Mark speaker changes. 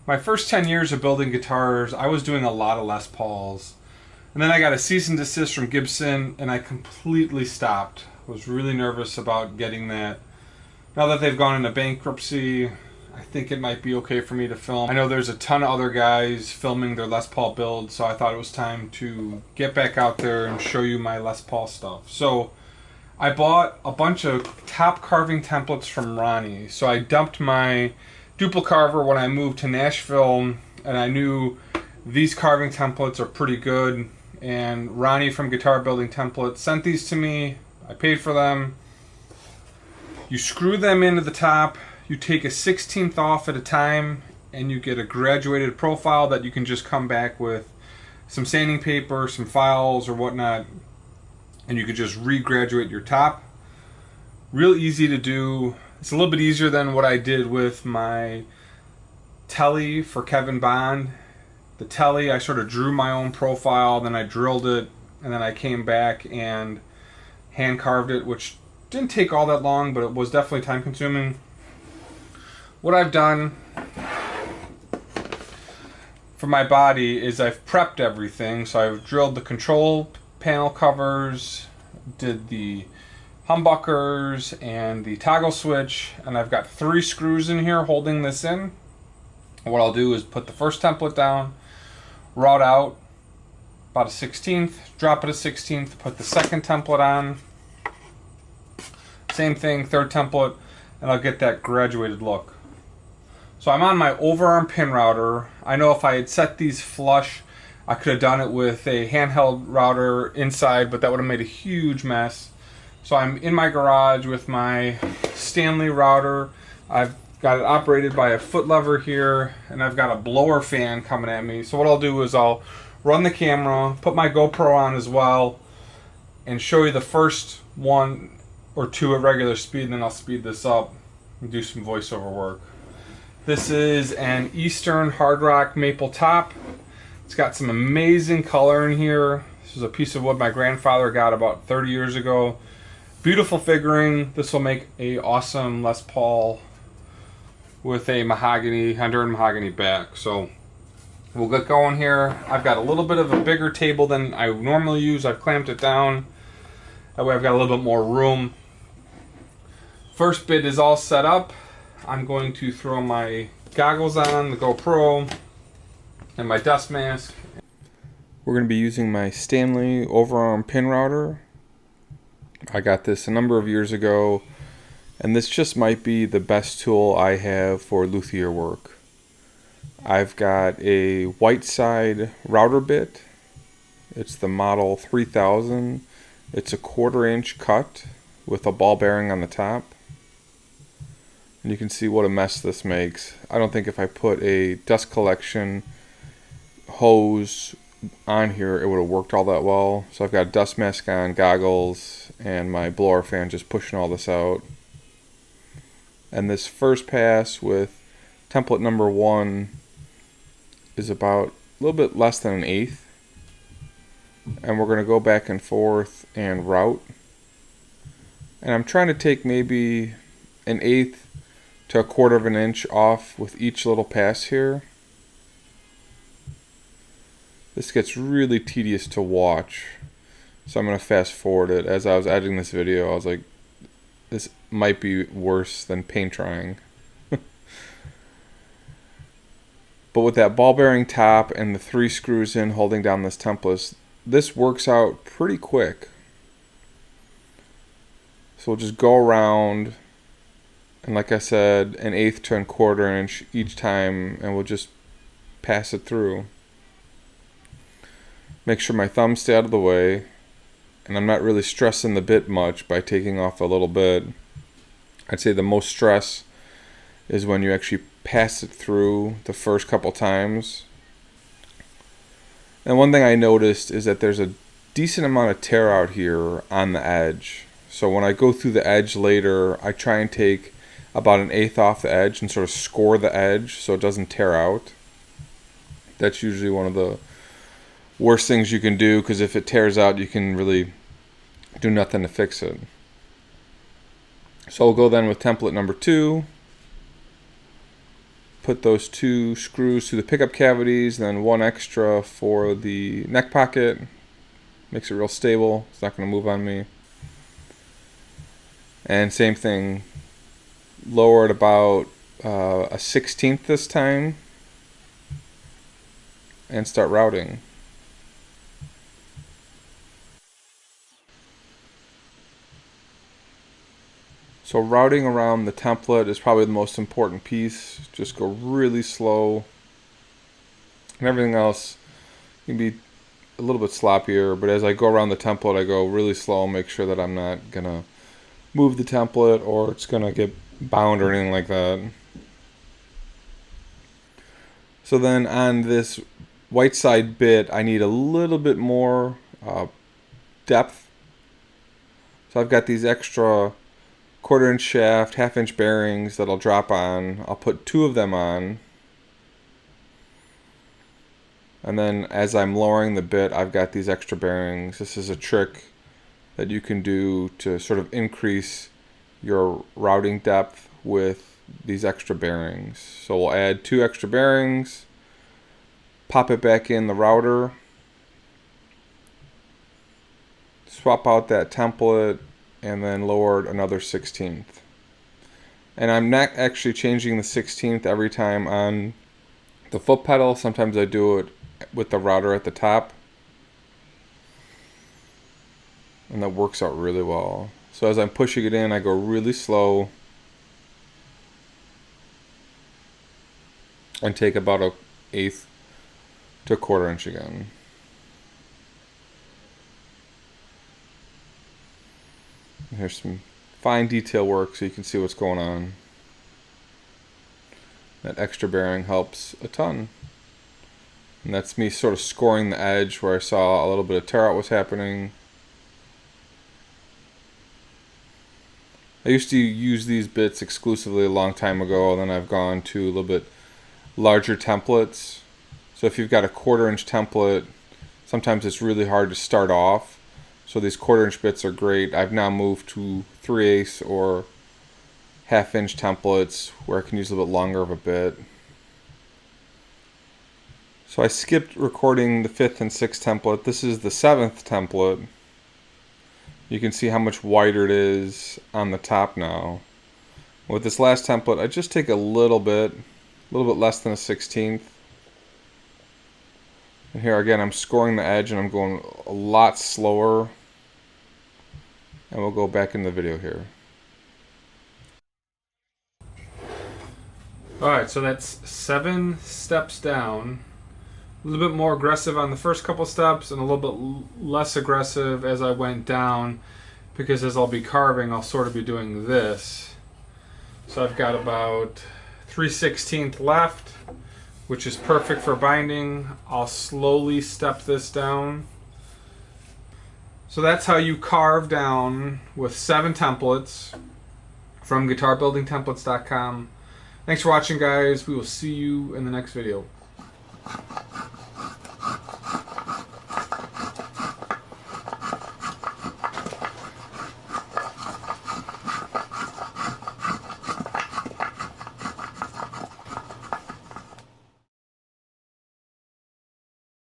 Speaker 1: My first 10 years of building guitars, I was doing a lot of Les Pauls. And then I got a cease and desist from Gibson, and I completely stopped. I was really nervous about getting that. Now that they've gone into bankruptcy, I think it might be okay for me to film. I know there's a ton of other guys filming their Les Paul builds, so I thought it was time to get back out there and show you my Les Paul stuff. So I bought a bunch of top carving templates from Ronnie. So I dumped my Duplicarver when I moved to Nashville, and I knew these carving templates are pretty good. And Ronnie from Guitar Building Templates sent these to me. I paid for them. You screw them into the top. You take a 16th off at a time, and you get a graduated profile that you can just come back with some sanding paper, some files, or whatnot, and you could just re-graduate your top. Real easy to do. It's a little bit easier than what I did with my telly for Kevin Bond. The telly, I sort of drew my own profile, then I drilled it, and then I came back and hand carved it, which didn't take all that long, but it was definitely time consuming. What I've done for my body is I've prepped everything. So I've drilled the control panel covers, did the humbuckers and the toggle switch, and I've got 3 screws in here holding this in. What I'll do is put the first template down, route out about a 16th, drop it a 16th, put the second template on, same thing, third template, and I'll get that graduated look. So I'm on my overarm pin router. I know if I had set these flush, I could have done it with a handheld router inside, but that would have made a huge mess. So I'm in my garage with my Stanley router. I've got it operated by a foot lever here, and I've got a blower fan coming at me. So what I'll do is I'll run the camera, put my GoPro on as well, and show you the first 1 or 2 at regular speed, and then I'll speed this up and do some voiceover work. This is an Eastern Hard Rock maple top. It's got some amazing color in here. This is a piece of wood my grandfather got about 30 years ago. Beautiful figuring. This will make a awesome Les Paul with a mahogany, Honduran mahogany back. So we'll get going here. I've got a little bit of a bigger table than I normally use. I've clamped it down. That way I've got a little bit more room. First bit is all set up. I'm going to throw my goggles on, the GoPro, and my dust mask. We're going to be using my Stanley overarm pin router. I got this a number of years ago, and this just might be the best tool I have for luthier work. I've got a white side router bit. It's the model 3000. It's a 1/4 inch cut with a ball bearing on the top. And you can see what a mess this makes. I don't think if I put a dust collection hose on here it would have worked all that well. So I've got a dust mask on, goggles, and my blower fan just pushing all this out. And this first pass with template number 1 is about a little bit less than an 1/8. And we're going to go back and forth and route. And I'm trying to take maybe an 1/8 to a 1/4 of an inch off with each little pass here. This gets really tedious to watch, so I'm going to fast forward it. As I was editing this video, I was like, this might be worse than paint drying. But with that ball bearing top and the 3 screws in holding down this template, this works out pretty quick. So we'll just go around, and like I said, an 1/8 to a 1/4 inch each time, and we'll just pass it through. Make sure my thumbs stay out of the way, and I'm not really stressing the bit much by taking off a little bit. I'd say the most stress is when you actually pass it through the first couple times. And one thing I noticed is that there's a decent amount of tear out here on the edge. So when I go through the edge later, I try and take about an 1/8 off the edge and sort of score the edge so it doesn't tear out. That's usually one of the worst things you can do, because if it tears out you can really do nothing to fix it. So we'll go then with template number 2.
Speaker 2: put those 2 screws through the pickup cavities, then 1 extra for the neck pocket. Makes it real stable. It's not going to move on me. And same thing, lower it about a 1/16 this time, and start routing. So routing around the template is probably the most important piece. Just go really slow. And everything else can be a little bit sloppier, but as I go around the template, I go really slow, make sure that I'm not going to move the template or it's going to get bound or anything like that. So then on this white side bit, I need a little bit more depth. So I've got these extra 1/4 inch shaft, 1/2 inch bearings that I'll drop on. I'll put 2 of them on. And then as I'm lowering the bit, I've got these extra bearings. This is a trick that you can do to sort of increase your routing depth with these extra bearings. So we'll add 2 extra bearings, pop it back in the router, swap out that template, and then lowered another 1/16. And I'm not actually changing the 1/16 every time on the foot pedal. Sometimes I do it with the router at the top, and that works out really well. So as I'm pushing it in, I go really slow and take about a 1/8 to 1/4 inch again. And here's some fine detail work so you can see what's going on. That extra bearing helps a ton. And that's me sort of scoring the edge where I saw a little bit of tear out was happening. I used to use these bits exclusively a long time ago, and then I've gone to a little bit larger templates. So if you've got a 1/4 inch template, sometimes it's really hard to start off. So these 1/4 inch bits are great. I've now moved to 3/8 or 1/2 inch templates where I can use a little bit longer of a bit. So I skipped recording the 5th and 6th template. This is the 7th template. You can see how much wider it is on the top now. With this last template, I just take a little bit less than a 1/16. And here again, I'm scoring the edge and I'm going a lot slower. And we'll go back in the video here.
Speaker 1: Alright, so that's 7 steps down. A little bit more aggressive on the first couple steps and a little bit less aggressive as I went down, because as I'll be carving, I'll sort of be doing this. So I've got about 3/16 left, which is perfect for binding. I'll slowly step this down. So that's how you carve down with 7 templates from guitarbuildingtemplates.com. Thanks for watching, guys. We will see you in the next video.